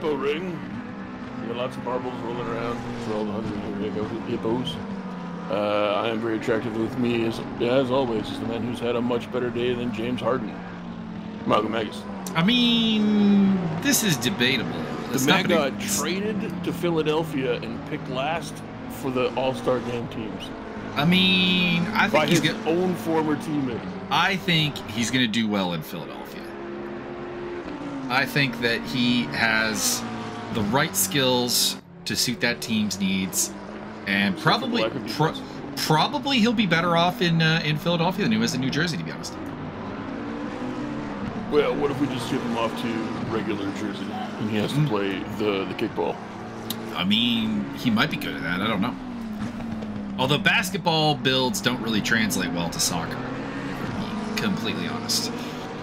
Ring. We got lots of marbles rolling around for all the Hungaroring hippos. I am very attractive with me, as always, is the man who's had a much better day than James Harden. Malcolm Magus. I mean, this is debatable. The man got traded to Philadelphia and picked last for the All-Star Game teams. I mean, I think he's his own former teammate. I think he's going to do well in Philadelphia. I think that he has the right skills to suit that team's needs, and probably he'll be better off in Philadelphia than he was in New Jersey, to be honest. Well, what if we just ship him off to regular Jersey and he has to play the kickball? I mean, he might be good at that. I don't know. Although basketball builds don't really translate well to soccer, to be completely honest.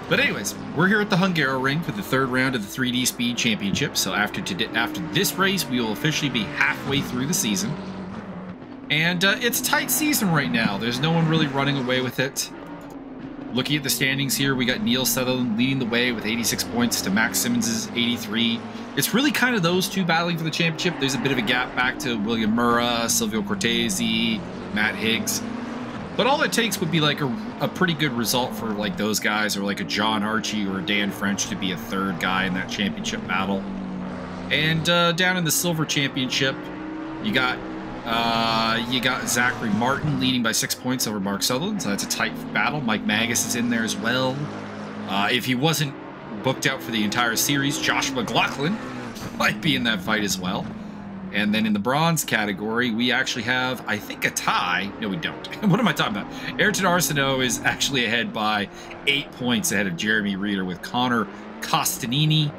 But anyways, we're here at the Hungaroring for the third round of the 3D Speed Championship. So after this race, we will officially be halfway through the season. And it's a tight season right now. There's no one really running away with it. Looking at the standings here, we got Neil Sutherland leading the way with 86 points to Max Simmons' 83. It's really kind of those two battling for the championship. There's a bit of a gap back to William Murrah, Silvio Cortese, Matt Higgs. But all it takes would be like a pretty good result for like those guys, or like a John Archie or a Dan French to be a third guy in that championship battle. And down in the silver championship, you got Zachary Martin leading by 6 points over Mark Sutherland, so that's a tight battle. Mike Magus is in there as well. If he wasn't booked out for the entire series, Josh McLaughlin might be in that fight as well. And then in the bronze category, we actually have, I think, a tie. No, we don't. What am I talking about? Ayrton Arsenault is actually ahead by 8 points ahead of Jeremy Reeder with Connor Costantini,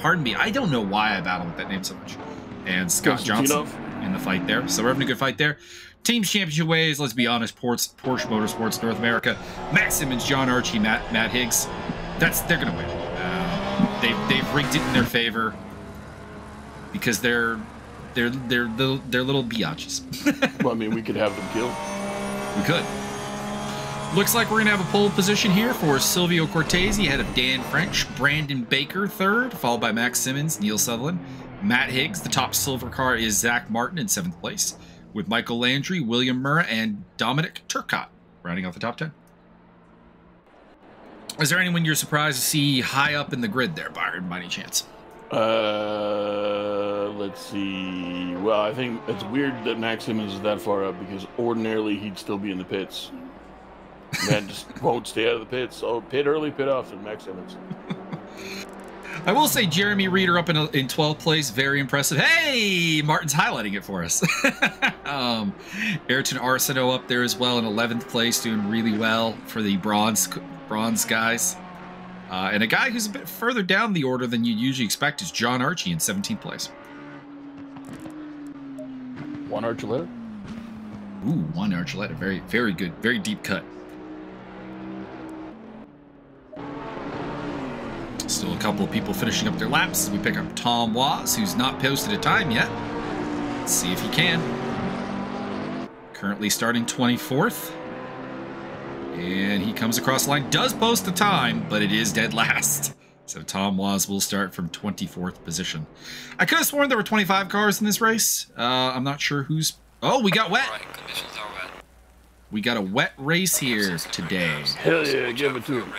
pardon me. I don't know why I battle with that name so much. And Scott Johnson in the fight there. So we're having a good fight there. Teams championship ways, let's be honest, Porsche Motorsports North America, Matt Simmons, John Archie, Matt Higgs. They're going to win. They've rigged it in their favor because they're little biatches. Well, I mean, we could have them killed. We could. Looks like we're going to have a pole position here for Silvio Cortese ahead of Dan French, Brandon Baker third, followed by Max Simmons, Neil Sutherland, Matt Higgs. The top silver car is Zach Martin in 7th place, with Michael Landry, William Murrah, and Dominic Turcotte rounding off the top 10. Is there anyone you're surprised to see high up in the grid there, Byron, by any chance? Let's see. Well, I think it's weird that Max Simmons is that far up because ordinarily he'd still be in the pits. Man just won't stay out of the pits. So pit early, pit often, Max Simmons. I will say Jeremy Reeder up in 12th place, very impressive. Hey, Martin's highlighting it for us. Ayrton Arsenault up there as well in 11th place, doing really well for the bronze guys. And a guy who's a bit further down the order than you usually expect is John Archie in 17th place. One Archuleta? Ooh, one Archuleta. Very, very good. Very deep cut. Still a couple of people finishing up their laps. We pick up Tom Waz, who's not posted a time yet. Let's see if he can. Currently starting 24th. And he comes across the line. Does post a time, but it is dead last. So Tom Waz will start from 24th position. I could have sworn there were 25 cars in this race. I'm not sure who's... Oh, we got wet. Conditions are wet. We got a wet race here today. Hell yeah, give it to him.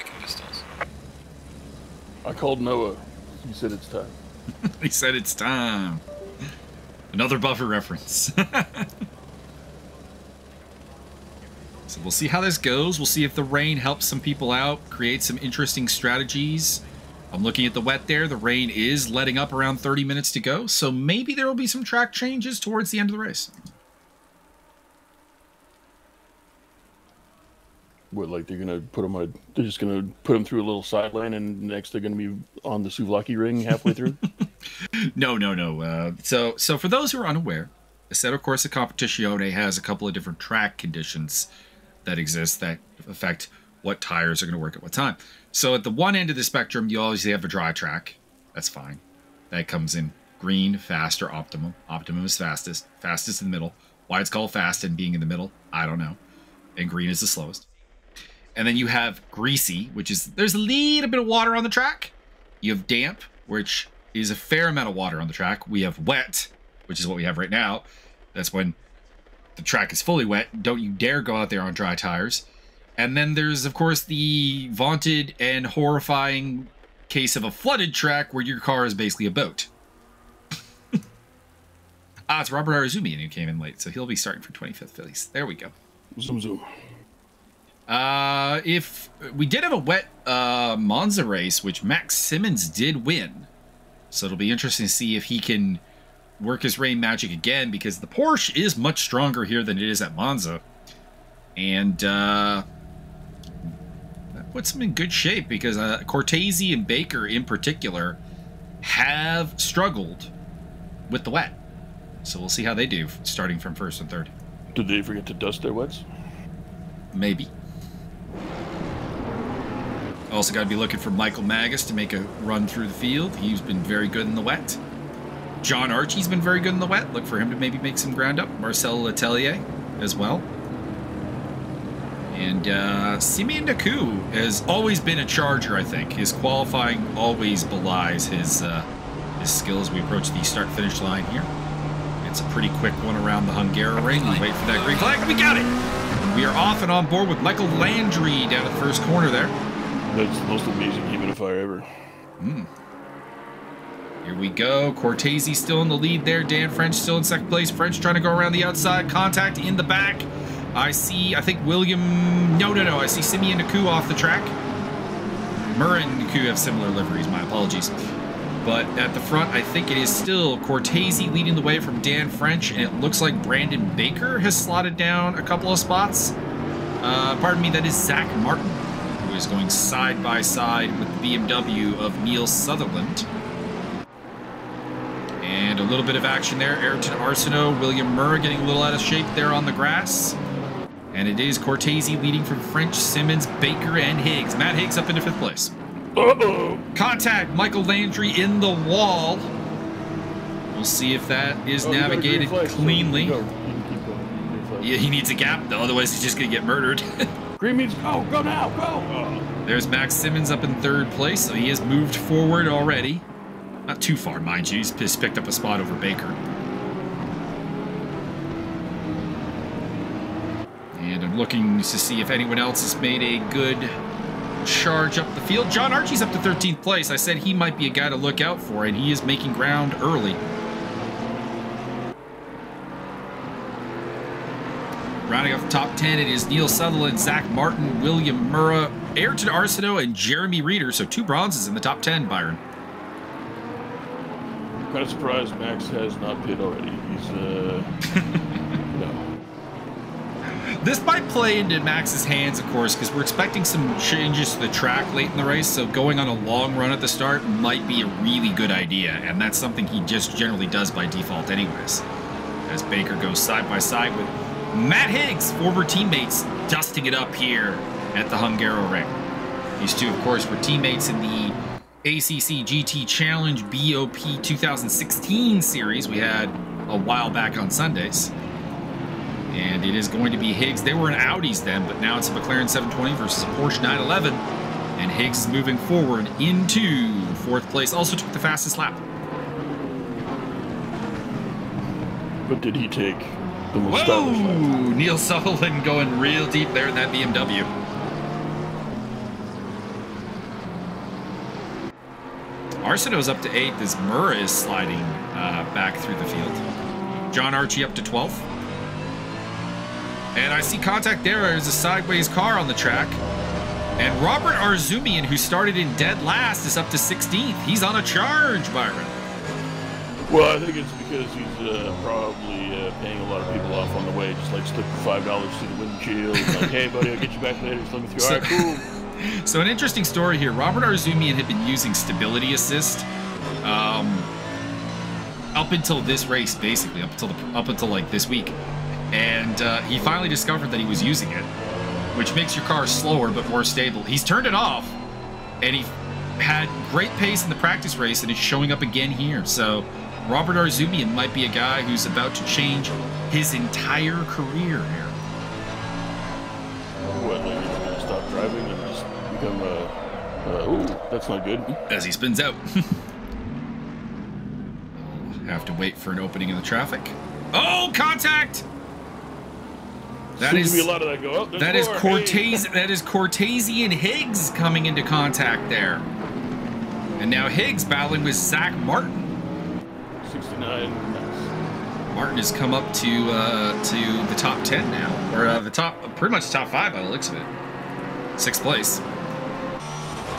I called Noah. He said it's time. He said it's time. Another Buffer reference. So we'll see how this goes. We'll see if the rain helps some people out, create some interesting strategies. I'm looking at the wet there. The rain is letting up around 30 minutes to go, so maybe there will be some track changes towards the end of the race. What, like they're gonna put them on? They're just gonna put them through a little side lane, and next they're gonna be on the Souvlaki ring halfway through. No. So for those who are unaware, Assetto Corsa Competizione has a couple of different track conditions that exist that affect what tires are going to work at what time. So at the one end of the spectrum, you obviously have a dry track. That's fine. That comes in green, fast, or optimum. Optimum is fastest. Fastest in the middle. Why it's called fast and being in the middle, I don't know. And green is the slowest. And then you have greasy, which is there's a little bit of water on the track. You have damp, which is a fair amount of water on the track. We have wet, which is what we have right now. That's when the track is fully wet. Don't you dare go out there on dry tires. And then there's, of course, the vaunted and horrifying case of a flooded track where your car is basically a boat. It's Robert Arzumi who came in late, so he'll be starting for 25th place. There we go. Zoom, zoom. If we did have a wet Monza race, which Max Simmons did win, so it'll be interesting to see if he can work his rain magic again, because the Porsche is much stronger here than it is at Monza, and that puts him in good shape, because Cortese and Baker in particular have struggled with the wet. So we'll see how they do, starting from first and third. Did they forget to dust their wets? Maybe. Also got to be looking for Michael Magus to make a run through the field. He's been very good in the wet. John Archie's been very good in the wet. Look for him to maybe make some ground up. Marcel Letelier as well. And Simeon Naku has always been a charger, I think. His qualifying always belies his skill as we approach the start-finish line here. It's a pretty quick one around the Hungaroring. We wait for that green flag. We got it! We are off and on board with Michael Landry down at the first corner there. That's the most amazing humidifier ever. Here we go. Cortese still in the lead there. Dan French still in second place. French trying to go around the outside. Contact in the back. I think William... No. I see Simeon Naku off the track. Murray and Naku have similar liveries. My apologies. But at the front, I think it is still Cortese leading the way from Dan French, and it looks like Brandon Baker has slotted down a couple of spots. Pardon me, that is Zach Martin, who is going side by side with the BMW of Neil Sutherland. And a little bit of action there. Ayrton Arsenault, William Murray getting a little out of shape there on the grass. And it is Cortese leading from French, Simmons, Baker, and Higgs. Matt Higgs up into 5th place. Uh-oh. Contact, Michael Landry in the wall. We'll see if that is navigated cleanly. Yeah, he needs a gap, though, otherwise he's just going to get murdered. Green means go now, go! There's Max Simmons up in 3rd place, so he has moved forward already. Not too far, mind you. He's picked up a spot over Baker. And I'm looking to see if anyone else has made a good charge up the field. John Archie's up to 13th place. I said he might be a guy to look out for, and he is making ground early. Rounding off the top 10, it is Neil Sutherland, Zach Martin, William Murray, Ayrton Arsenault, and Jeremy Reeder. So 2 bronzes in the top 10, Byron. I'm kind of surprised Max has not pit already. He's, no. This might play into Max's hands, of course, because we're expecting some changes to the track late in the race, so going on a long run at the start might be a really good idea, and that's something he just generally does by default anyways. As Baker goes side by side with Matt Higgs, former teammates, dusting it up here at the Hungaroring. These two, of course, were teammates in the ACC GT Challenge BOP 2016 series we had a while back on Sundays. And it is going to be Higgs. They were in Audis then, but now it's a McLaren 720 versus a Porsche 911. And Higgs is moving forward into 4th place. Also took the fastest lap. But did he take the most stylish lap? Neil Sutherland going real deep there in that BMW. Arsenault's up to 8th as Murray is sliding back through the field. John Archie up to 12th. And I see contact there. There's a sideways car on the track. And Robert Arzumian, who started in dead last, is up to 16th. He's on a charge, Byron. Well, I think it's because he's probably paying a lot of people off on the way. Just like slipping $5 through the windshield. Like, hey, buddy, I'll get you back later. Just let me through. All right, cool. So an interesting story here. Robert Arzumian had been using stability assist up until this race, basically, up until like this week. And he finally discovered that he was using it, which makes your car slower but more stable. He's turned it off, and he had great pace in the practice race, and it's showing up again here. So Robert Arzumian might be a guy who's about to change his entire career here. What, like he's going to stop driving and just become ooh, that's not good. As he spins out. have to wait for an opening in the traffic. Oh, contact! That Seems is to be a lot of that go up. that is Cortez. That is Cortese and Higgs coming into contact there, and now Higgs battling with Zach Martin. 69. Martin has come up to the top 10 now, or the top, pretty much top 5 by the looks of it. 6th place.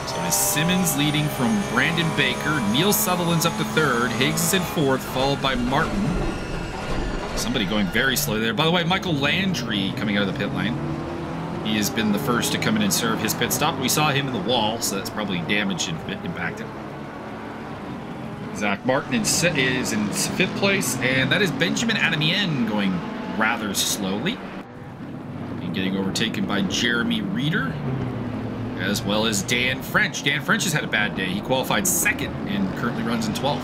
So it is Simmons leading from Brandon Baker. Neil Sutherland's up to 3rd. Higgs is in 4th, followed by Martin. Somebody going very slow there. By the way, Michael Landry coming out of the pit lane. He has been the first to come in and serve his pit stop. We saw him in the wall, so that's probably damaged and impacted. Zach Martin is in 5th place, and that is Benjamin Adamien going rather slowly. And getting overtaken by Jeremy Reeder, as well as Dan French. Dan French has had a bad day. He qualified 2nd and currently runs in 12th.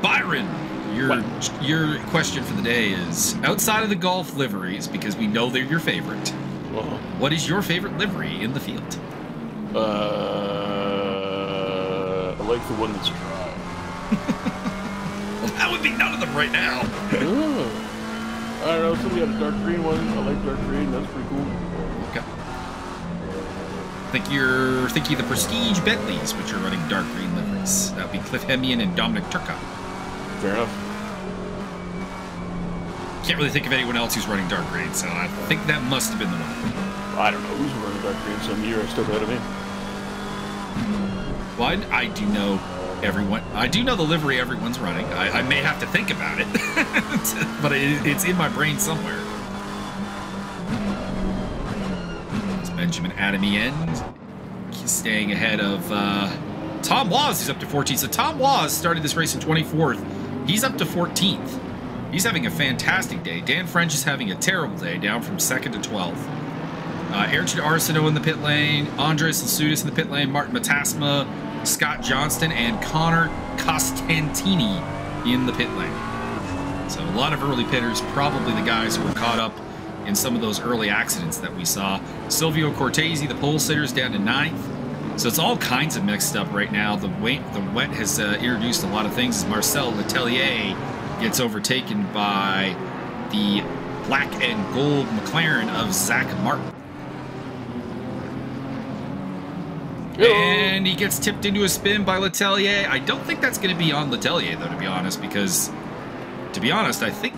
Byron, your question for the day is, outside of the golf liveries, because we know they're your favorite, what is your favorite livery in the field? I like the one that's dry. Well, that would be none of them right now. I don't know, somebody had a dark green one. I like dark green, that's pretty cool. Okay. I think you're thinking of the Prestige Bentleys, which are running dark green liveries. That would be Cliff Hemian and Dominic Turca. Fair enough. Can't really think of anyone else who's running dark green, so I think that must have been the one. I don't know who's running dark green some year, still ahead of me. Well, I do know everyone. I do know the livery everyone's running. I may have to think about it, but it's in my brain somewhere. It's Benjamin Adamien. He's staying ahead of Tom Waz, who's up to 14th. So Tom Waz started this race in 24th. He's up to 14th. He's having a fantastic day. Dan French is having a terrible day, down from 2nd to 12th. Ayrton Arsenault in the pit lane, Andres Lasudis in the pit lane, Martin Matasma, Scott Johnston, and Connor Costantini in the pit lane. So a lot of early pitters, probably the guys who were caught up in some of those early accidents that we saw. Silvio Cortese, the pole sitter's down to 9th. So it's all kinds of mixed up right now. The wet has introduced a lot of things as Marcel Letelier gets overtaken by the black and gold McLaren of Zach Martin. And he gets tipped into a spin by Letelier. I don't think that's going to be on Letelier, though, to be honest, because, to be honest, I think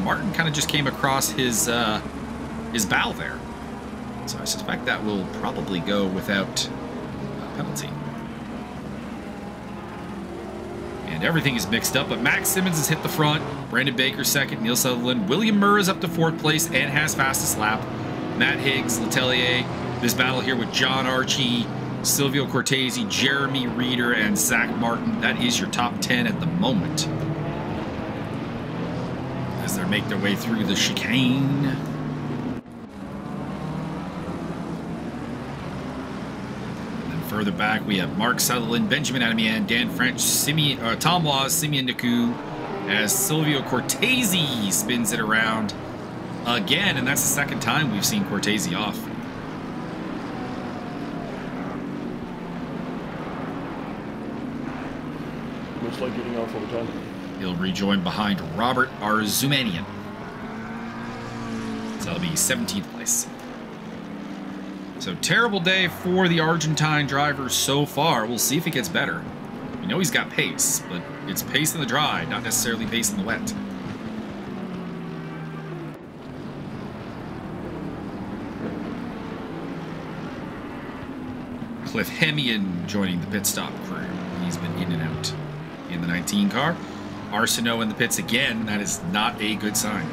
Martin kind of just came across his bow there. So I suspect that will probably go without penalty. And everything is mixed up, but Max Simmons has hit the front. Brandon Baker 2nd, Neil Sutherland. William Murr is up to 4th place and has fastest lap. Matt Higgs, Letelier. This battle here with John Archie, Silvio Cortese, Jeremy Reeder, and Zach Martin. That is your top 10 at the moment, as they make their way through the chicane. Further back, we have Mark Sutherland, Benjamin Adamien, Dan French, Tom Waz, Simeon Naku, as Silvio Cortese spins it around again, and that's the 2nd time we've seen Cortese off. Looks like getting off all the time. He'll rejoin behind Robert Arzumanian. So that'll be 17th place. So terrible day for the Argentine driver so far. We'll see if it gets better. We know he's got pace, but it's pace in the dry, not necessarily pace in the wet. Cliff Hemian joining the pit stop crew. He's been in and out in the 19 car. Arsenault in the pits again. That is not a good sign.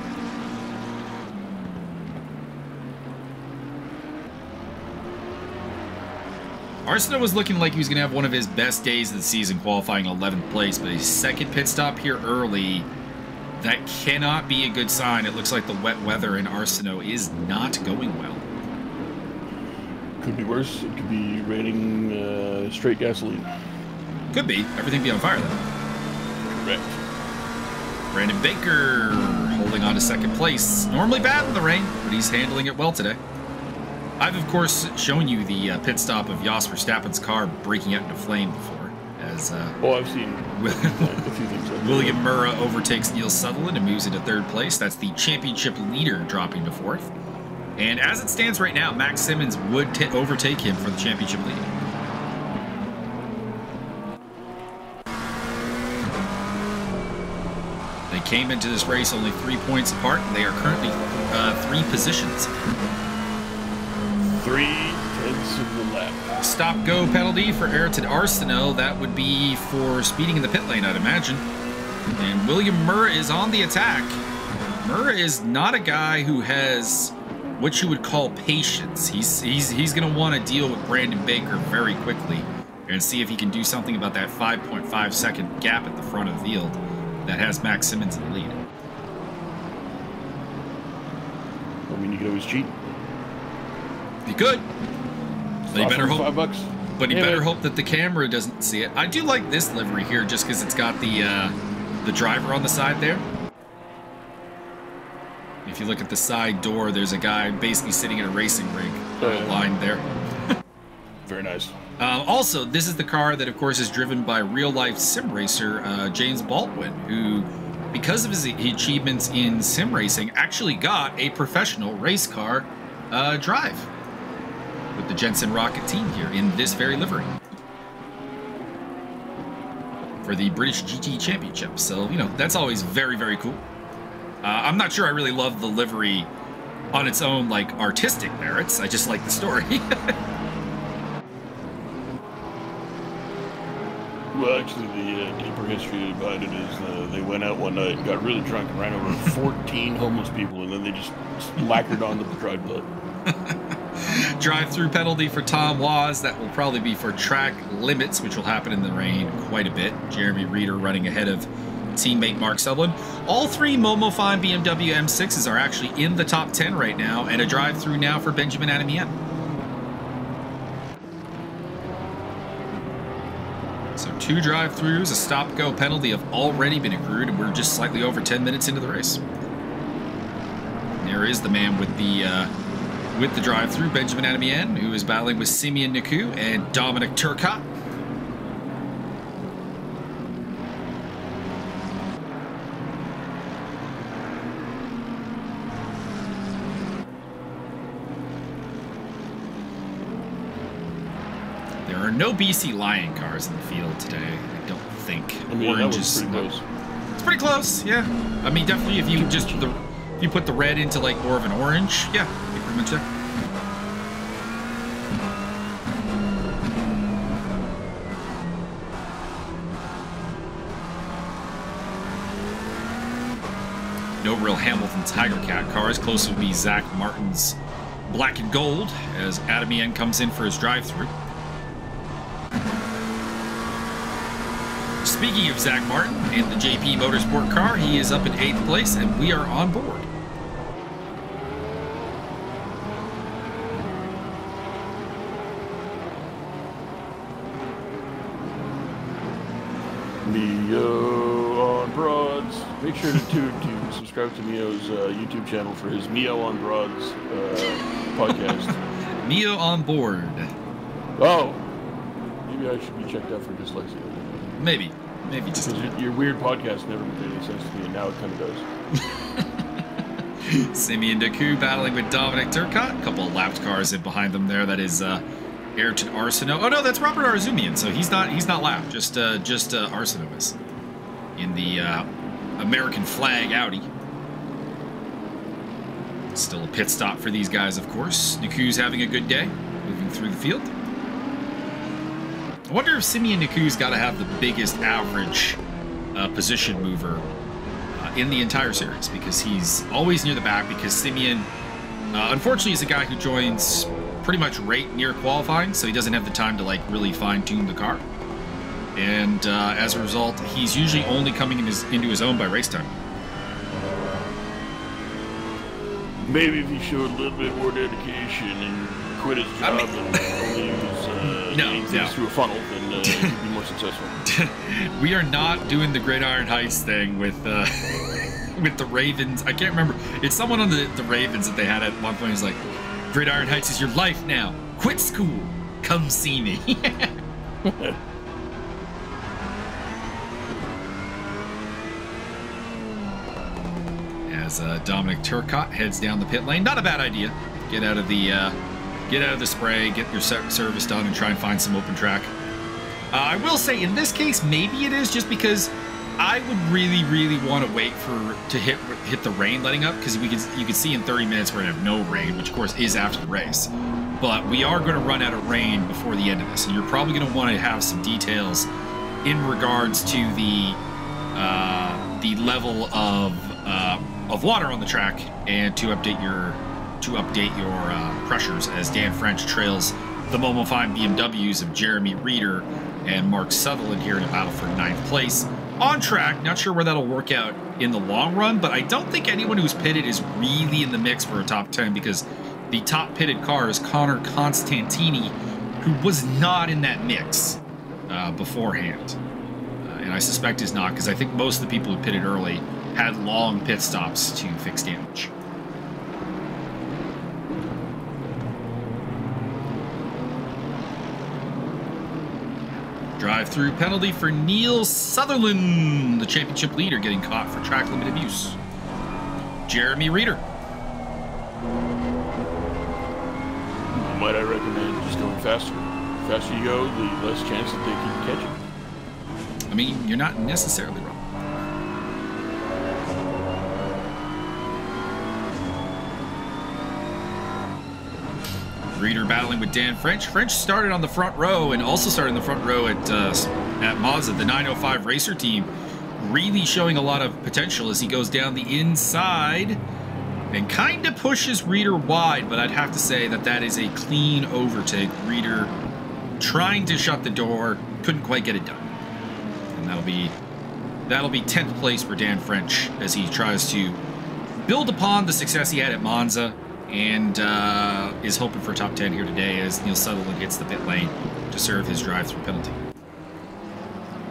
Arsenault was looking like he was going to have one of his best days of the season, qualifying 11th place, but his 2nd pit stop here early, that cannot be a good sign. It looks like the wet weather in Arsenault is not going well. Could be worse. It could be raining straight gasoline. Could be. Everything be on fire, then. Correct. Brandon Baker holding on to 2nd place. Normally bad in the rain, but he's handling it well today. I've, of course, shown you the pit stop of Jos Verstappen's car breaking out into flame before. As I've seen a few things like William Murrah overtakes Neil Sutherland and moves into third place. That's the championship leader dropping to fourth. And as it stands right now, Max Simmons would overtake him for the championship lead. They came into this race only 3 points apart, and they are currently 3 positions. 3/10 of the lap. Stop-go penalty for Ayrton Arsenault. That would be for speeding in the pit lane, I'd imagine. And William Murrah is on the attack. Murrah is not a guy who has what you would call patience. He's going to want to deal with Brandon Baker very quickly and see if he can do something about that 5.5 second gap at the front of the field that has Max Simmons in the lead. I mean, you could always cheat. He could. But he better hope. $5. But he better hope that the camera doesn't see it. I do like this livery here, just because it's got the driver on the side there. If you look at the side door, there's a guy basically sitting in a racing rig lined there. Very nice. Also, this is the car that, of course, is driven by real-life sim racer James Baldwin, who, because of his achievements in sim racing, actually got a professional race car drive with the Jensen Rocket team here in this very livery for the British GT Championship. So, you know, that's always very, very cool. I'm not sure I really love the livery on its own, like, artistic merits. I just like the story. Well, actually, the deeper history about it is they went out one night and got really drunk and ran over 14 homeless people, and then they just lacquered onto the dried blood. Drive-through penalty for Tom Waz. That will probably be for track limits, which will happen in the rain quite a bit. Jeremy Reeder running ahead of teammate Mark Sublin. All 3 Momo Fine BMW M6s are actually in the top 10 right now, and a drive-through now for Benjamin Adamien. So 2 drive-throughs, a stop-go penalty have already been accrued, and we're just slightly over 10 minutes into the race. And there is the man with the drive-through, Benjamin Adamien, who is battling with Simeon Niku and Dominic Turcotte. There are no BC Lion cars in the field today, I don't think. I mean, Orange that was is pretty close. It's pretty close, yeah. I mean, definitely if you just if you put the red into like more of an orange, yeah, you're pretty much there. No real Hamilton Tiger Cat cars. Close would be Zach Martin's black and gold as Adamien comes in for his drive-through. Speaking of Zach Martin and the JP Motorsport car, he is up in 8th place and we are on board. Mio on Broads. Make sure to subscribe to Mio's YouTube channel for his Mio on Broads podcast. Mio on board. Oh, maybe I should be checked out for dyslexia. Maybe just because your weird podcast never made any sense to me, and now it kind of does. Simeon Niku battling with Dominic Turcotte. A couple of lapped cars in behind them there. That is Ayrton Arsenault. Oh no, that's Robert Arzumian. So he's not lapped. Just Arsenault is in the American flag Audi. Still a pit stop for these guys, of course. Niku's having a good day, moving through the field. I wonder if Simeon Niku's got to have the biggest average position mover in the entire series, because he's always near the back, because Simeon, unfortunately, is a guy who joins pretty much right near qualifying, so he doesn't have the time to like really fine-tune the car. And as a result, he's usually only coming into his own by race time. Maybe if he showed a little bit more dedication and quit his job and only use things through a funnel, then he'd be more successful. We are not doing the Gridiron Heights thing with the Ravens. I can't remember. It's someone on the Ravens that they had at one point. He's like, Gridiron Heights is your life now. Quit school. Come see me. As Dominic Turcotte heads down the pit lane. Not a bad idea. Get out of the spray, get your service done, and try and find some open track. I will say, in this case, maybe it is just because I would really want to wait to hit the rain letting up, because you can see in 30 minutes we're gonna have no rain, which of course is after the race. But we are going to run out of rain before the end of this, and you're probably going to want to have some details in regards to the level of water on the track, and to update your pressures, as Dan French trails the Momo 5 BMWs of Jeremy Reeder and Mark Sutherland here in a battle for 9th place on track. Not sure where that'll work out in the long run, but I don't think anyone who's pitted is really in the mix for a top 10, because the top pitted car is Connor Constantini, who was not in that mix beforehand. And I suspect is not, because I think most of the people who pitted early had long pit stops to fix damage. Drive-through penalty for Neil Sutherland, the championship leader, getting caught for track limit abuse. Jeremy Reeder. Might I recommend just going faster? The faster you go, the less chance that they can catch you. I mean, you're not necessarily wrong. Reeder battling with Dan French. French started on the front row, and also started in the front row at Monza, the 905 racer team, really showing a lot of potential as he goes down the inside and kind of pushes Reeder wide, but I'd have to say that is a clean overtake. Reeder trying to shut the door, couldn't quite get it done. And that'll be 10th place for Dan French as he tries to build upon the success he had at Monza, and is hoping for top 10 here today as Neil Sutherland hits the pit lane to serve his drive-through penalty.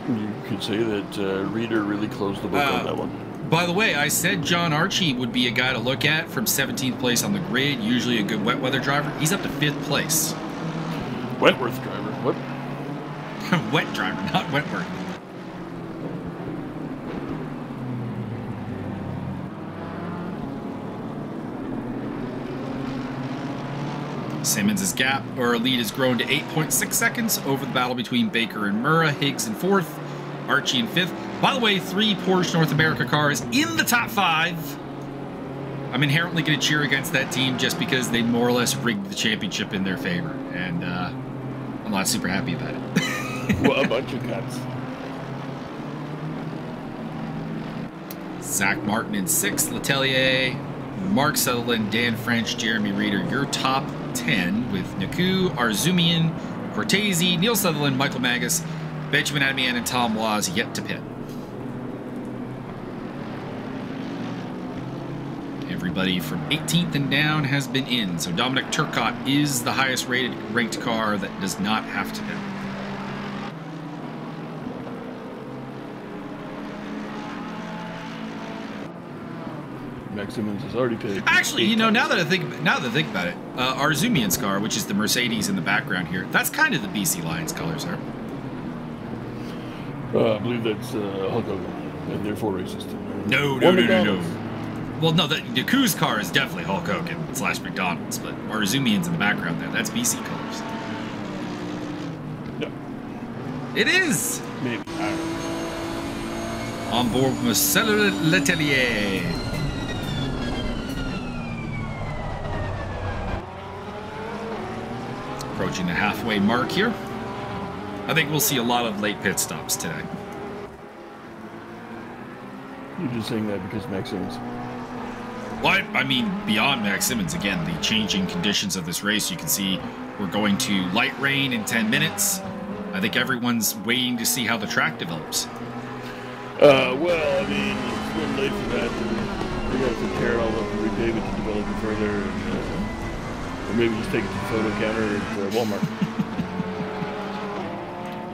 You could say that Reeder really closed the book on that one. By the way, I said John Archie would be a guy to look at from 17th place on the grid, usually a good wet weather driver. He's up to 5th place. Wentworth driver, what? Wet driver, not Wentworth. Simmons' gap, or lead, has grown to 8.6 seconds over the battle between Baker and Murrah. Higgs in 4th, Archie in 5th. By the way, 3 Porsche North America cars in the top 5. I'm inherently going to cheer against that team just because they more or less rigged the championship in their favor, and I'm not super happy about it. Well, a bunch of cuts. Zach Martin in 6th, Letelier, Mark Sutherland, Dan French, Jeremy Reeder, your top 10, with Naku, Arzumian, Cortese, Neil Sutherland, Michael Magus, Benjamin Adamian, and Tom Waz yet to pit. Everybody from 18th and down has been in, so Dominic Turcotte is the highest ranked car that does not have to pit. Max Simmons has already pitted. Actually, you know, now that I think about it, Arzumian's car, which is the Mercedes in the background here, that's kind of the BC Lions colors, right? I believe that's Hulk Hogan, and they're 4 races. No. Well, no, the Naku's car is definitely Hulk Hogan / McDonald's, but Arzumian's in the background there. That's BC colors. No. It is! Maybe. I don't know. On board Marcel Letelier. Approaching the halfway mark here. I think we'll see a lot of late pit stops today. You're just saying that because Max Simmons. Well, I mean, beyond Max Simmons, again, the changing conditions of this race, you can see we're going to light rain in 10 minutes. I think everyone's waiting to see how the track develops. Well, I mean, it's a little late for that. We got to prepare it all up and repave it to develop it further. And, or maybe just take it to the photo counter at Walmart.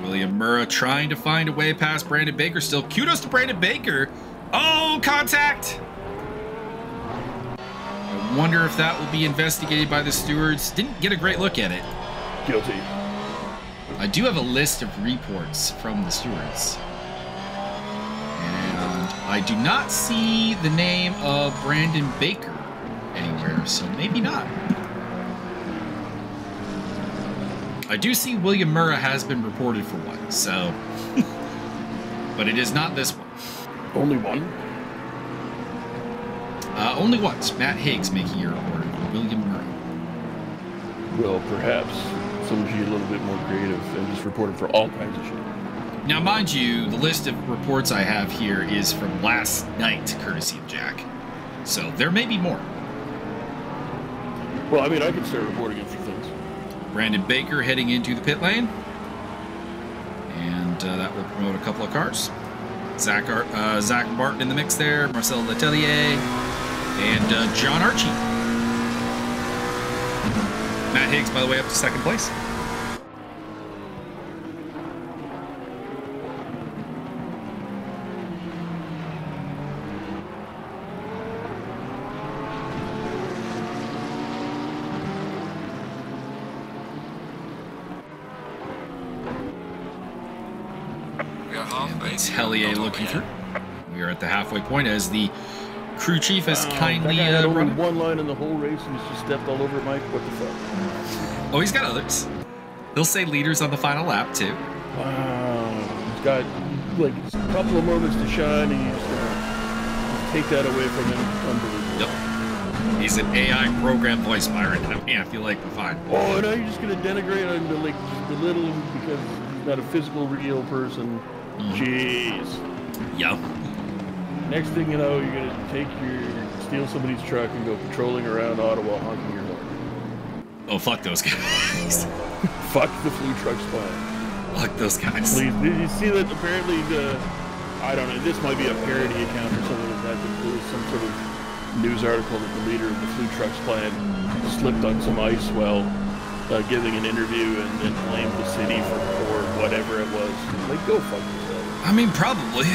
William Murrah trying to find a way past Brandon Baker still. Kudos to Brandon Baker. Oh, contact! wonder if that will be investigated by the stewards. Didn't get a great look at it. Guilty. I do have a list of reports from the stewards. And I do not see the name of Brandon Baker anywhere, so maybe not. I do see William Murrah has been reported for one, so... but it is not this one. Only one? Only once. Matt Higgs making a report. William Murrah. Well, perhaps someone should get a little bit more creative and just report it for all kinds of shit. Now, mind you, the list of reports I have here is from last night, courtesy of Jack. So there may be more. Well, I mean, I could start reporting it for things. Brandon Baker heading into the pit lane. And that will promote a couple of cars. Zach Martin in the mix there, Marcel Letelier, and John Archie. Matt Higgs, by the way, up to second place. Tellier looking through. We are at the halfway point as the crew chief has kindly that guy had run. one line in the whole race and he's just stepped all over it, Mike. What the fuck? Oh, he's got others. He'll say leaders on the final lap too. Wow, he's got like a couple of moments to shine, and he's gonna take that away from him. Unbelievable. Yep. He's an AI program voice, Byron. I mean, I feel like we're fine. Oh, and now you're just gonna denigrate him to like belittle him because he's not a physical, real person. Jeez. Yep. Next thing you know, you're gonna steal somebody's truck and go patrolling around Ottawa honking your horn. Oh, fuck those guys. Fuck the Flu Truck Squad. Fuck those guys. Please, did you see that apparently I don't know, this might be a parody account or something like that, but there was some sort of news article that the leader of the Flu Trucks plant slipped on some ice while giving an interview and then blamed the city for whatever it was. Like, go fuck yourself. I mean, probably.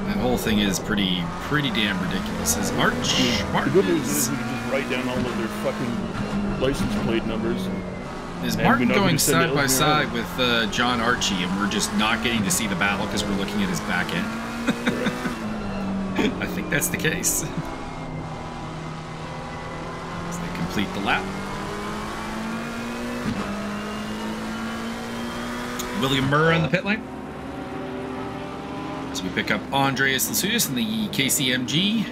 That whole thing is pretty damn ridiculous. Is Martin? The good news is we can just write down all of their fucking license plate numbers. Is Martin going side by side with John Archie, and we're just not getting to see the battle because we're looking at his back end? Correct. I think that's the case. As they complete the lap. William Murrah in the pit lane. So we pick up Andreas Lasudis in the KCMG.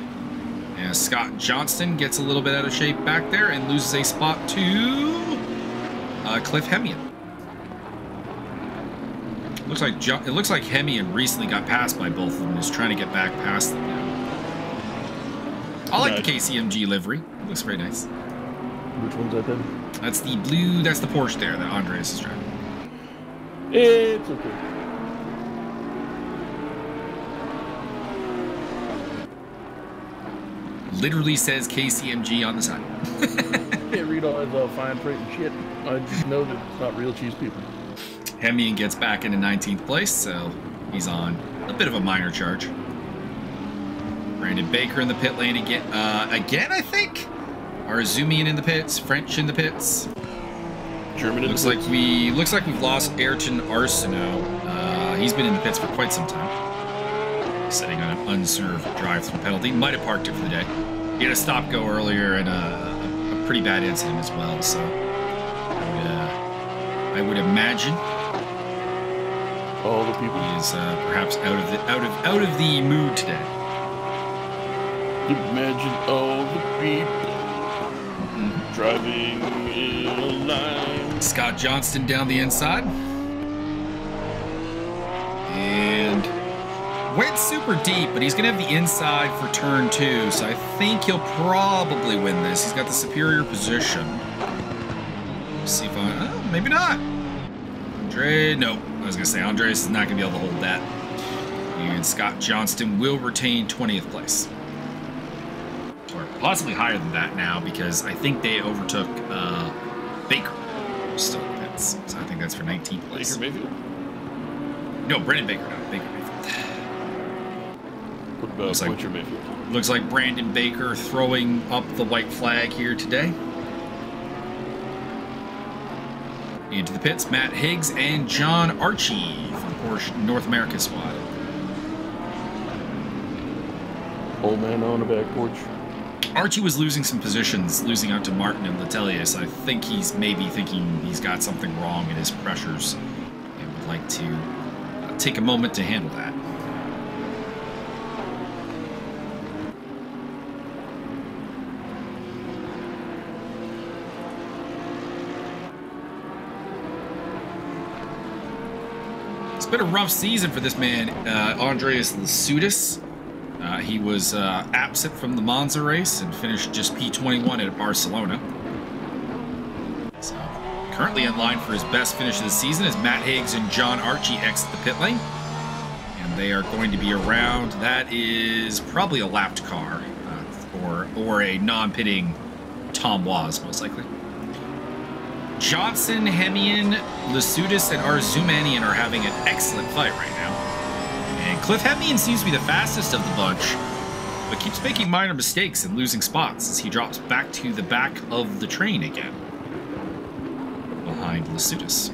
And Scott Johnston gets a little bit out of shape back there and loses a spot to Cliff Hemian. It looks like Hemian recently got passed by both of them and is trying to get back past them now. I like the KCMG livery. It looks very nice. Which one's that then? That's the blue, that's the Porsche there that Andreas is driving. It's okay. Literally says KCMG on the side. Can't read all his fine print and shit. I just know that it's not real cheese people. Hemian gets back into 19th place, so he's on a bit of a minor charge. Brandon Baker in the pit lane again, I think. Arzumian in the pits, French in the pits. German in looks the like pits. Looks like we've lost Ayrton Arsenault. He's been in the pits for quite some time. Sitting on an unserved drive-through penalty. Might have parked it for the day. He had a stop-go earlier and a pretty bad incident as well, so I would imagine all the people he is perhaps out of the mood today. Imagine all the people driving in a line. Scott Johnston down the inside. And went super deep, but he's going to have the inside for turn 2, so I think he'll probably win this. He's got the superior position. Let's see if maybe not. No. I was going to say, Andres is not going to be able to hold that. And Scott Johnston will retain 20th place. Or possibly higher than that now, because I think they overtook Baker. Still in the pits. So I think that's for 19th place. Baker Mayfield? No, Brendan Baker, no. Baker Mayfield. But Fletcher Mayfield. Looks like Brandon Baker throwing up the white flag here today. Into the pits, Matt Higgs and John Archie from Porsche North America squad. Old man on the back porch. Archie was losing some positions, losing out to Martin and Letelier, so I think he's maybe thinking he's got something wrong in his pressures and would like to take a moment to handle that. It's been a rough season for this man, Andreas Lasudis. He was absent from the Monza race and finished just P21 at Barcelona. So, currently in line for his best finish of the season is Matt Higgs and John Archie exit the pit lane. And they are going to be around. That is probably a lapped car or a non-pitting Tom Was, most likely. Johnson, Hemian, Lasudis, and Arzumanian are having an excellent fight right now. And Cliff Hemian seems to be the fastest of the bunch, but keeps making minor mistakes and losing spots as he drops back to the back of the train again, behind Lasudis.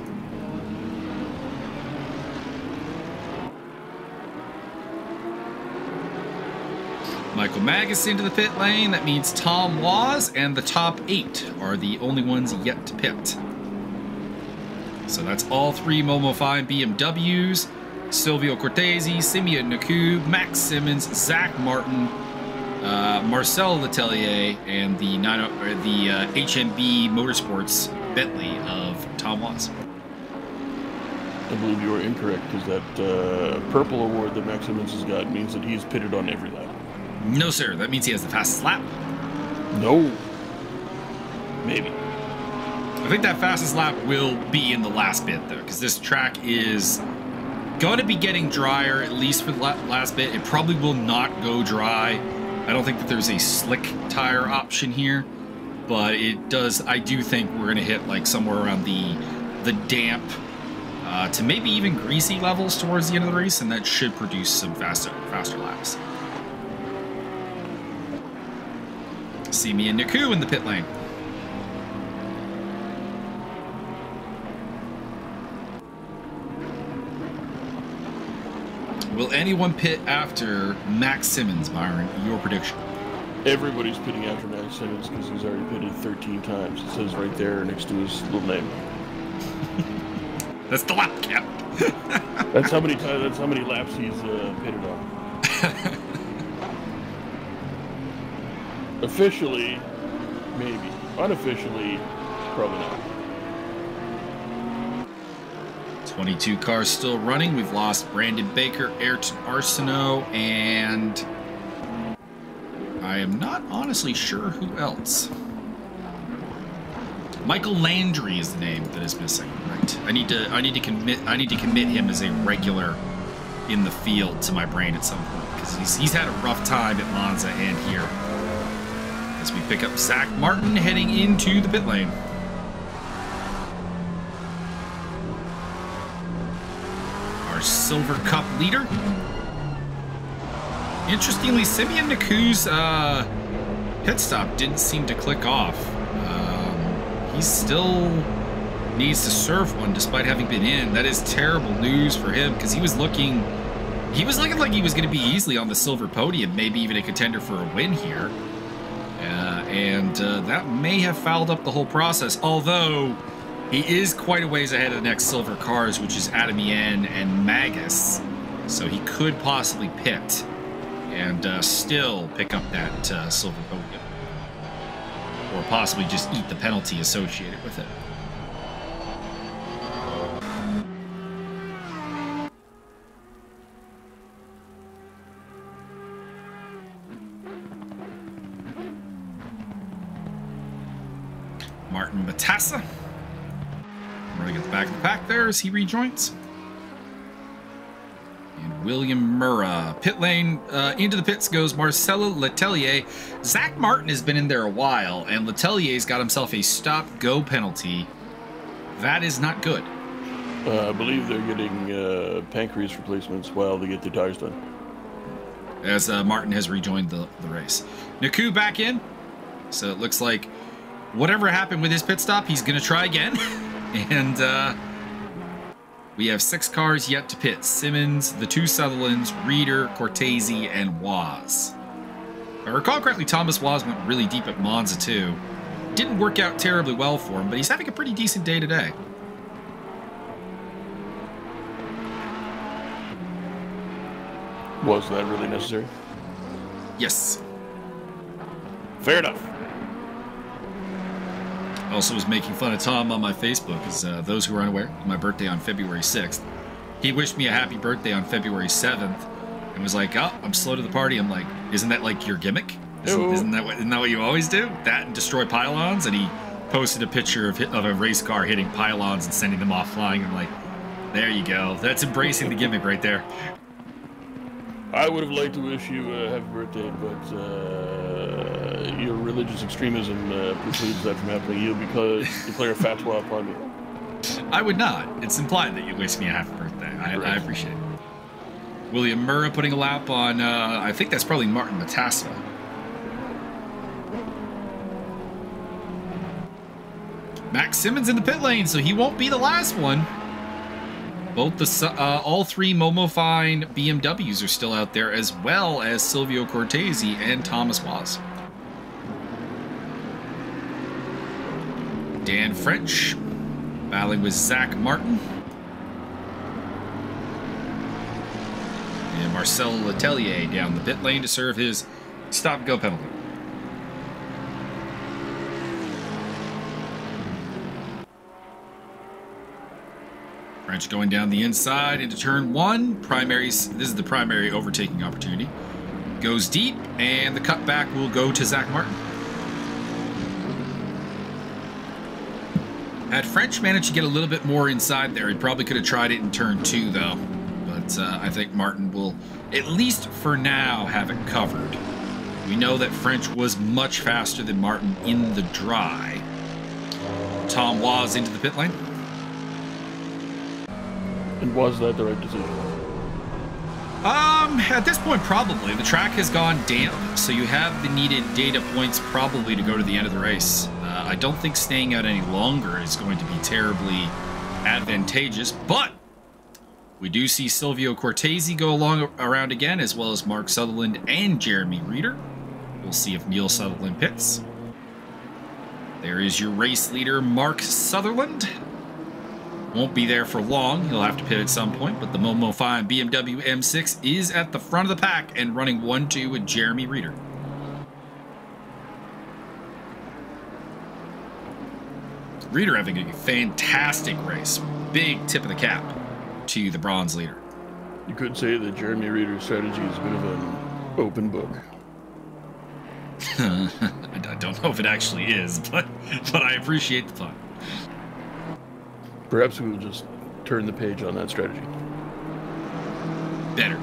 Michael Magus into the pit lane. That means Tom Was and the top 8 are the only ones yet to pit. So that's all 3 Momo 5 BMWs. Silvio Cortese, Simeon Naku, Max Simmons, Zach Martin, Marcel Letelier, and the HMB Motorsports Bentley of Tom Was. I believe you are incorrect, because that purple award that Max Simmons has got means that he's pitted on every lap. No, sir. That means he has the fastest lap. No. Maybe. I think that fastest lap will be in the last bit, though, because this track is going to be getting drier, at least for the last bit. It probably will not go dry. I don't think that there's a slick tire option here, but it does. I do think we're going to hit like somewhere around the damp to maybe even greasy levels towards the end of the race, and that should produce some faster laps. See me and Naku in the pit lane. Will anyone pit after Max Simmons, Byron? Your prediction? Everybody's pitting after Max Simmons because he's already pitted 13 times. It says right there next to his little name. That's the lap count. That's how many times. That's how many laps he's pitted on. Officially, maybe. Unofficially, probably not. 22 cars still running. We've lost Brandon Baker, Ayrton Arsenault, and I am not honestly sure who else. Michael Landry is the name that is missing. Right. I need to commit him as a regular in the field to my brain at some point, because he's had a rough time at Monza and here. As we pick up Zach Martin heading into the pit lane. Our Silver Cup leader. Interestingly, Simeon Naku's pit stop didn't seem to click off. He still needs to serve one despite having been in. That is terrible news for him, because he was looking like he was going to be easily on the silver podium, maybe even a contender for a win here. And that may have fouled up the whole process, although he is quite a ways ahead of the next silver cars, which is Adamien and Magus. So he could possibly pit and still pick up that silver podium. Or possibly just eat the penalty associated with it. Martin Matassa. Running at the back of the pack there as he rejoins. And William Murrah. Pit lane, into the pits goes Marcelo Letelier. Zach Martin has been in there a while, and Letelier's got himself a stop-go penalty. That is not good. I believe they're getting pancreas replacements while they get their tires done. as Martin has rejoined the race. Naku back in. So it looks like whatever happened with his pit stop, he's going to try again. And we have 6 cars yet to pit. Simmons, the 2 Sutherlands, Reeder, Cortese, and Waz. If I recall correctly, Thomas Waz went really deep at Monza too. Didn't work out terribly well for him, but he's having a pretty decent day today. Was that really necessary? Yes. Fair enough. I also was making fun of Tom on my Facebook, as those who are unaware, my birthday on February 6th. He wished me a happy birthday on February 7th and was like, oh, I'm slow to the party. I'm like, isn't that like your gimmick? Isn't that what you always do? That and destroy pylons? And he posted a picture of a race car hitting pylons and sending them off flying. I'm like, there you go. That's embracing the gimmick right there. I would have liked to wish you a happy birthday, but your religious extremism precludes that from happening. You declare a fatwa upon me. I would not. It's implied that you wish me a happy birthday. I appreciate it. William Murrah putting a lap on, I think that's probably Martin Matassa. Max Simmons in the pit lane, so he won't be the last one. Both all 3 Momo Fine BMWs are still out there, as well as Silvio Cortese and Thomas Waz. Dan French battling with Zach Martin. And Marcel Letelier down the pit lane to serve his stop-go penalty. French going down the inside into turn 1. This is the primary overtaking opportunity. Goes deep, and the cutback will go to Zach Martin. Had French managed to get a little bit more inside there, he probably could have tried it in turn 2, though. But I think Martin will, at least for now, have it covered. We know that French was much faster than Martin in the dry. Tom Waz into the pit lane. And was that the right decision? At this point, probably. The track has gone damp, so you have the needed data points probably to go to the end of the race. I don't think staying out any longer is going to be terribly advantageous, but we do see Silvio Cortese go around again, as well as Mark Sutherland and Jeremy Reeder. We'll see if Neil Sutherland pits. There is your race leader, Mark Sutherland. Won't be there for long. He'll have to pit at some point, but the Momo Fine BMW M6 is at the front of the pack and running 1-2 with Jeremy Reeder. Reeder having a fantastic race. Big tip of the cap to the bronze leader. You could say that Jeremy Reeder's strategy is a bit of an open book. I don't know if it actually is, but I appreciate the fun. Perhaps we will just turn the page on that strategy. Better.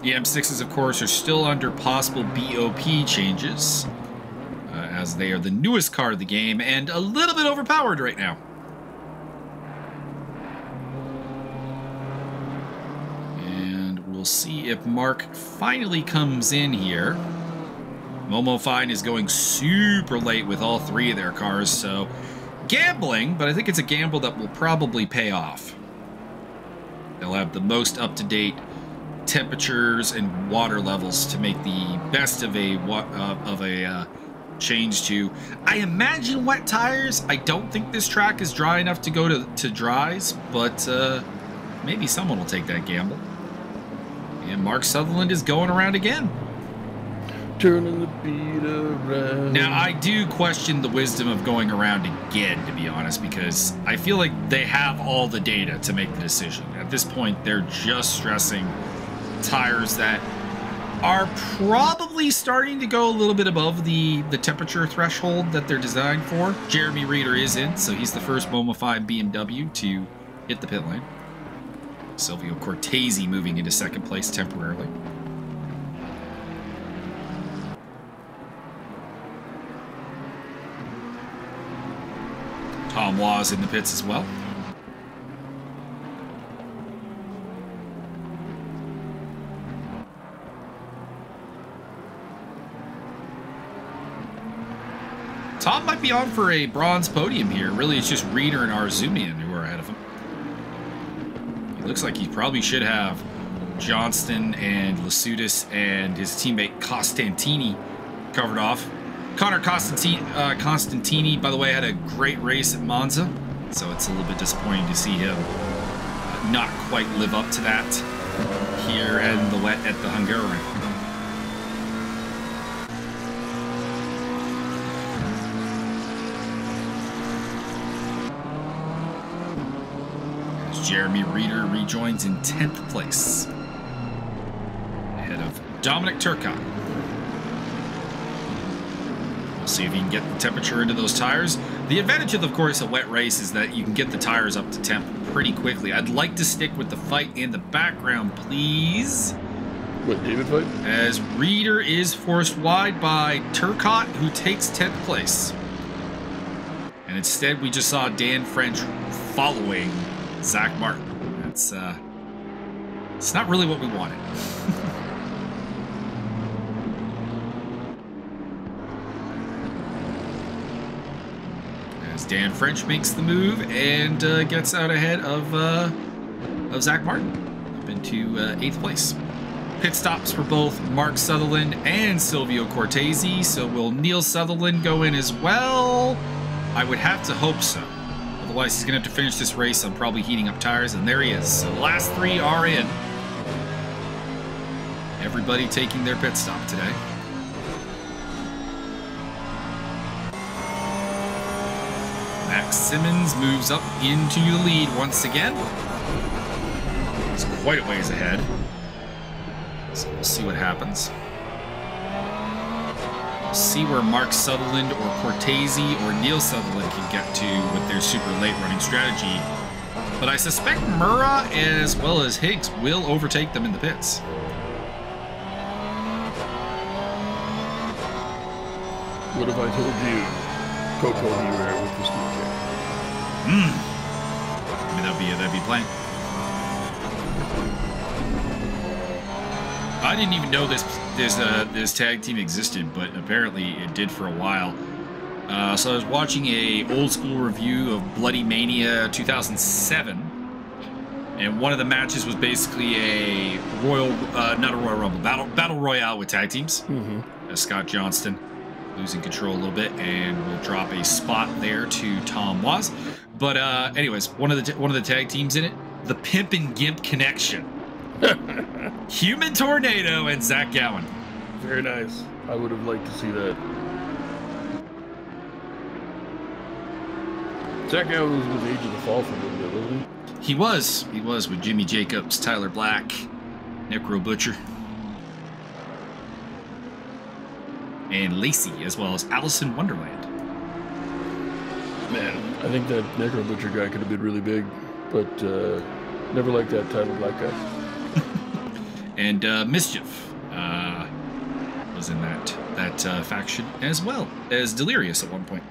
The M6s, of course, are still under possible BOP changes, as they are the newest car of the game and a little bit overpowered right now. And we'll see if Mark finally comes in here. Momo Fine is going super late with all 3 of their cars, so gambling, but I think it's a gamble that will probably pay off. They'll have the most up-to-date temperatures and water levels to make the best of a change to, I imagine, wet tires. I don't think this track is dry enough to go to dries, but maybe someone will take that gamble. And Mark Sutherland is going around again. Turning the beat around. Now, I do question the wisdom of going around again, to be honest, because I feel like they have all the data to make the decision. At this point, they're just stressing tires that are probably starting to go a little bit above the temperature threshold that they're designed for. Jeremy Reeder is in, so he's the first Momo 5 BMW to hit the pit lane. Silvio Cortese moving into second place temporarily. Tom Waz in the pits as well. Tom might be on for a bronze podium here. Really, it's just Reeder and Arzumian who are ahead of him. It looks like he probably should have Johnston and Lasudis and his teammate Costantini covered off. Connor Costantini, by the way, had a great race at Monza, so it's a little bit disappointing to see him not quite live up to that here in the wet at the Hungaroring. As Jeremy Reeder rejoins in 10th place, ahead of Dominic Turcotte. We'll see if he can get the temperature into those tires. The advantage of course, a wet race is that you can get the tires up to temp pretty quickly. I'd like to stick with the fight in the background, please. What, David fight? As Reeder is forced wide by Turcotte, who takes 10th place. And instead, we just saw Dan French following Zach Martin. That's, it's not really what we wanted. Dan French makes the move and gets out ahead of Zach Martin up into 8th place. Pit stops for both Mark Sutherland and Silvio Cortese, so will Neil Sutherland go in as well? I would have to hope so. Otherwise, he's going to have to finish this race on probably heating up tires, and there he is. So the last 3 are in. Everybody taking their pit stop today. Max Simmons moves up into the lead once again. He's quite a ways ahead. So we'll see what happens. We'll see where Mark Sutherland or Cortese or Neil Sutherland can get to with their super late running strategy. But I suspect Murrah as well as Higgs will overtake them in the pits. What have I told you? Coco Beware with this new kit. I mean, that'd be playing. I didn't even know this tag team existed, but apparently it did for a while. So I was watching a old school review of Bloody Mania 2007, and one of the matches was basically a not a Royal Rumble, battle royale with tag teams. Scott Johnston losing control a little bit, and we'll drop a spot there to Tom Waz. But anyways, one of the tag teams in it, the Pimp and Gimp Connection. Human Tornado and Zach Gowen. Very nice. I would have liked to see that. Zach Gowen was with Age of the Fall for a little bit, wasn't he? He was with Jimmy Jacobs, Tyler Black, Necro Butcher, and Lacey, as well as Alice in Wonderland. Man, I think that Necro Butcher guy could have been really big, but never liked that Tyler Black guy. And Mischief was in that faction, as well as Delirious at one point.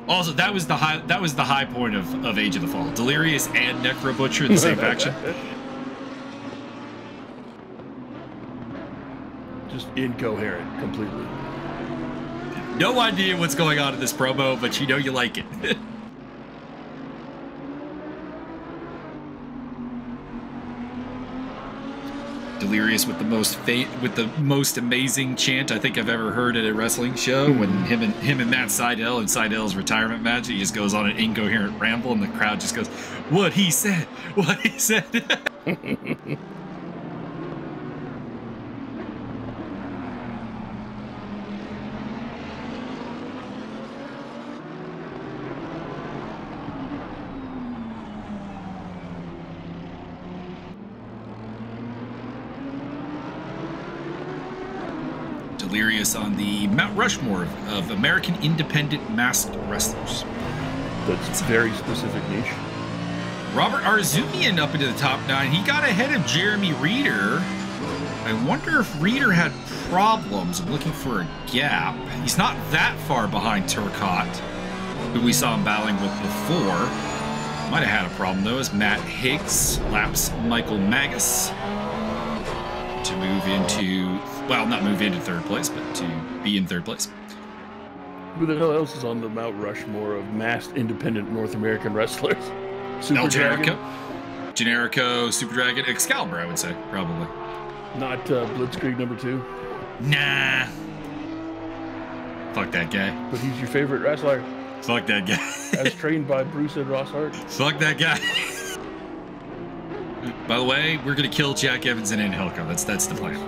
Also, that was the high point of Age of the Fall. Delirious and Necro Butcher in the same faction. Just incoherent, completely. No idea what's going on in this promo, but you know you like it. Delirious with the most amazing chant I think I've ever heard at a wrestling show. When him and Matt Sydal in Sydal's retirement match, he just goes on an incoherent ramble, and the crowd just goes, "What he said, what he said." Delirious on the Mount Rushmore of American independent masked wrestlers. That's very specific niche. Robert Arzumian up into the top 9. He got ahead of Jeremy Reeder. I wonder if Reeder had problems. I'm looking for a gap. He's not that far behind Turcotte, who we saw him battling with before. Might have had a problem, though, as Matt Higgs laps Michael Magus to move into... Well, not move into third place, but to be in third place. Who the hell else is on the Mount Rushmore of masked independent North American wrestlers? El Generico. Generico, Super Dragon, Excalibur, I would say, probably. Not Blitzkrieg #2? Nah. Fuck that guy. But he's your favorite wrestler. Fuck that guy. As trained by Bruce and Ross Hart. Fuck that guy. By the way, we're gonna kill Jack Evans and Angelico. That's the plan.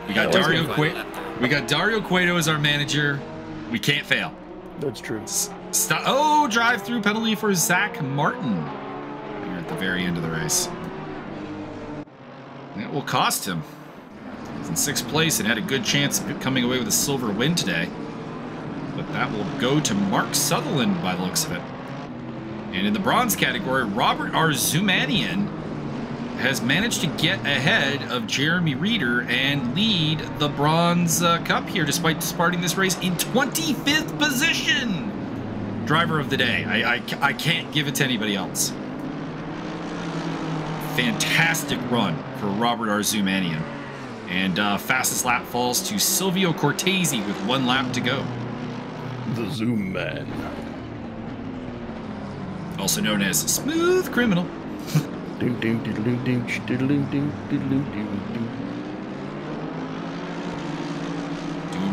We got Dario Cueto as our manager. We can't fail. That's true. Stop. Oh, drive-through penalty for Zach Martin. Here at the very end of the race. It will cost him. He's in 6th place and had a good chance of coming away with a silver win today. But that will go to Mark Sutherland by the looks of it. And in the bronze category, Robert Arzumanian has managed to get ahead of Jeremy Reeder and lead the Bronze Cup here, despite starting this race in 25th position. Driver of the day. I can't give it to anybody else. Fantastic run for Robert Arzumanian. And fastest lap falls to Silvio Cortese with 1 lap to go. The Zoom Man. Also known as Smooth Criminal. Doing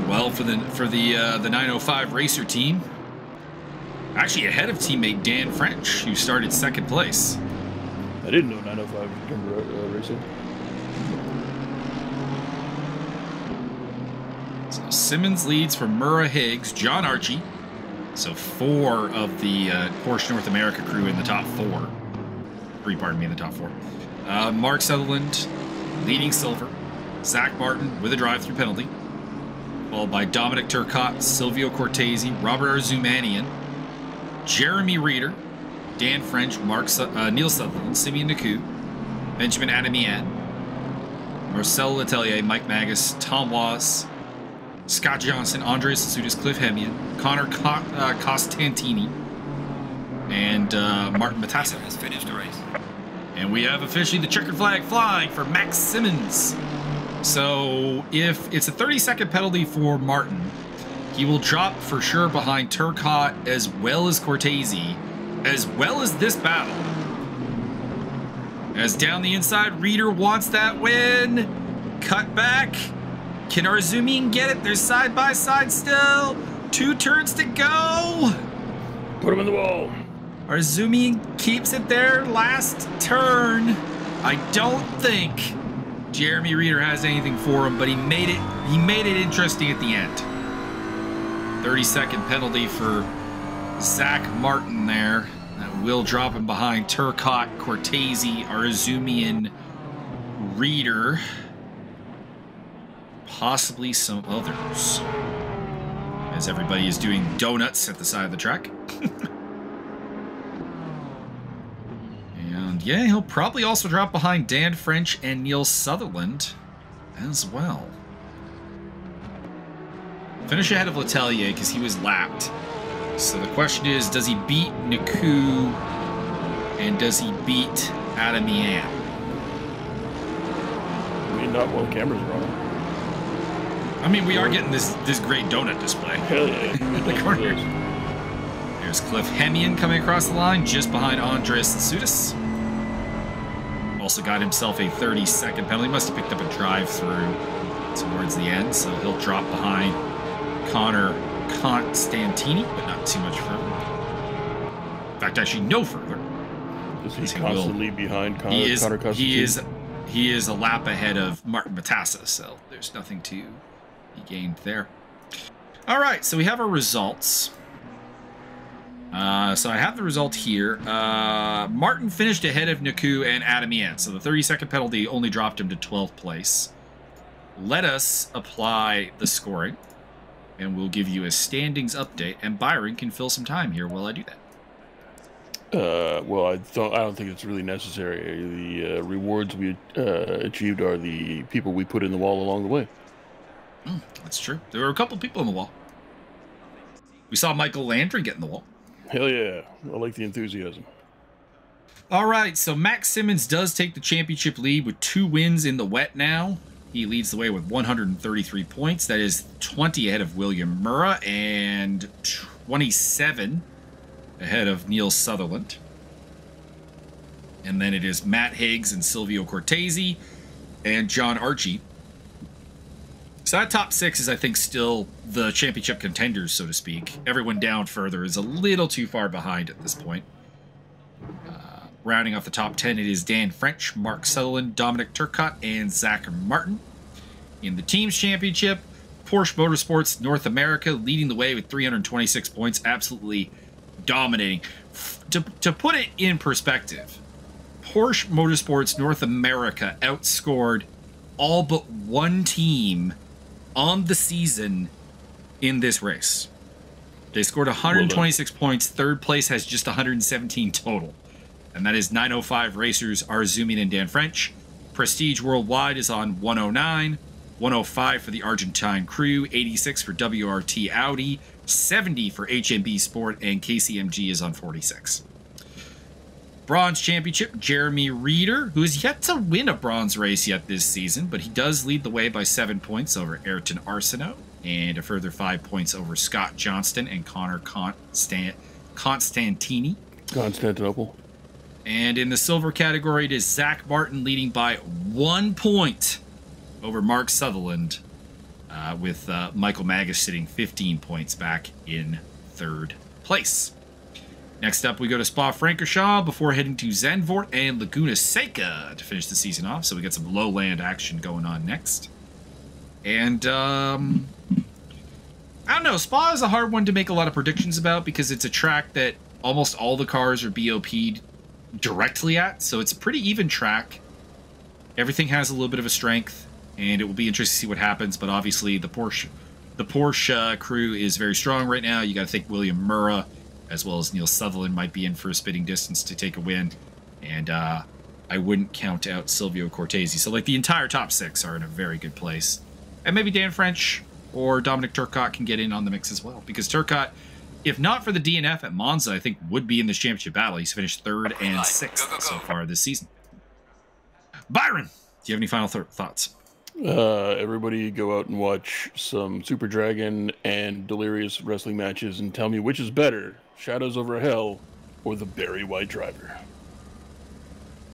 well for the 905 racer team. Actually ahead of teammate Dan French, who started 2nd place. I didn't know 905 racing. So Simmons leads from Murrah Higgs, John Archie. So 4 of the Porsche North America crew in the top 4. 3, pardon me, in the top 4. Mark Sutherland leading silver. Zach Martin with a drive-through penalty. Followed by Dominic Turcotte, Silvio Cortese, Robert Arzumanian, Jeremy Reeder, Dan French, Neil Sutherland, Simeon Naku, Benjamin Adamian, Marcel Letelier, Mike Magus, Tom Wass, Scott Johnson, Andres Sasudis, Cliff Hemian, Connor Costantini, and Martin Matassa has finished the race. And we have officially the checkered flag flying for Max Simmons. So if it's a 30-second penalty for Martin, he will drop for sure behind Turcotte as well as Cortese, as well as this battle. As down the inside, Reeder wants that win. Cut back. Can Arzumian get it? They're side by side still. 2 turns to go. Put him in the wall. Arzumian keeps it there. Last turn. I don't think Jeremy Reeder has anything for him, but he made it interesting at the end. 30-second penalty for Zach Martin there. That will drop him behind Turcotte, Cortese, Arzumian, Reeder. Possibly some others. As everybody is doing donuts at the side of the track. And yeah, he'll probably also drop behind Dan French and Neil Sutherland as well. Finish ahead of Letelier because he was lapped. So the question is, does he beat Naku and does he beat Adamian? I mean, not while the cameras are on. I mean, we are getting this great donut display. Hell yeah. In the corner. There's Cliff Hemian coming across the line just behind Andres Sasudis. Also got himself a 30-second penalty. Must have picked up a drive-through towards the end, so he'll drop behind Connor Constantini, but not too much further. In fact, actually no further. Is he constantly behind Connor Constantini? He is a lap ahead of Martin Matassa, so there's nothing to be gained there. All right, so we have our results. So I have the result here. Martin finished ahead of Naku and Adamian, so the 30-second penalty only dropped him to 12th place. Let us apply the scoring, and we'll give you a standings update, and Byron can fill some time here while I do that. Well, I don't think it's really necessary. The rewards we achieved are the people we put in the wall along the way. That's true. There were a couple people in the wall. We saw Michael Landry get in the wall. Hell yeah. I like the enthusiasm. All right, so Max Simmons does take the championship lead with 2 wins in the wet now. He leads the way with 133 points. That is 20 ahead of William Murrah and 27 ahead of Neil Sutherland. And then it is Matt Higgs and Silvio Cortese and John Archie. So that top 6 is, I think, still the championship contenders, so to speak. Everyone down further is a little too far behind at this point. Rounding off the top 10, it is Dan French, Mark Sutherland, Dominic Turcotte, and Zach Martin. In the Teams Championship, Porsche Motorsports North America leading the way with 326 points, absolutely dominating. To put it in perspective, Porsche Motorsports North America outscored all but one team on the season in this race. They scored 126 points. Third place has just 117 total. And that is 905 Racers, Arzumian and Dan French. Prestige Worldwide is on 109. 105 for the Argentine crew. 86 for WRT Audi. 70 for HMB Sport. And KCMG is on 46. Bronze Championship, Jeremy Reeder, who has yet to win a bronze race yet this season, but he does lead the way by 7 points over Ayrton Arsenault, and a further 5 points over Scott Johnston and Connor Constantini. Constantinople. And in the silver category, it is Zach Martin leading by 1 point over Mark Sutherland, with Michael Magus sitting 15 points back in third place. Next up, we go to Spa-Francorchamps before heading to Zandvoort and Laguna Seca to finish the season off. So we get some lowland action going on next. And, I don't know. Spa is a hard one to make a lot of predictions about because it's a track that almost all the cars are BOP'd directly at. So it's a pretty even track. Everything has a little bit of a strength, and it will be interesting to see what happens. But obviously, the Porsche crew is very strong right now. You got to think William Murrah, as well as Neil Sutherland, might be in for a spitting distance to take a win. And I wouldn't count out Silvio Cortese. So, like, the entire top 6 are in a very good place. And maybe Dan French or Dominic Turcotte can get in on the mix as well. Because Turcotte, if not for the DNF at Monza, I think would be in the championship battle. He's finished 3rd and 6th so far this season. Byron, do you have any final thoughts? Everybody go out and watch some Super Dragon and Delirious wrestling matches and tell me which is better, Shadows over Hell or the Barry White Driver.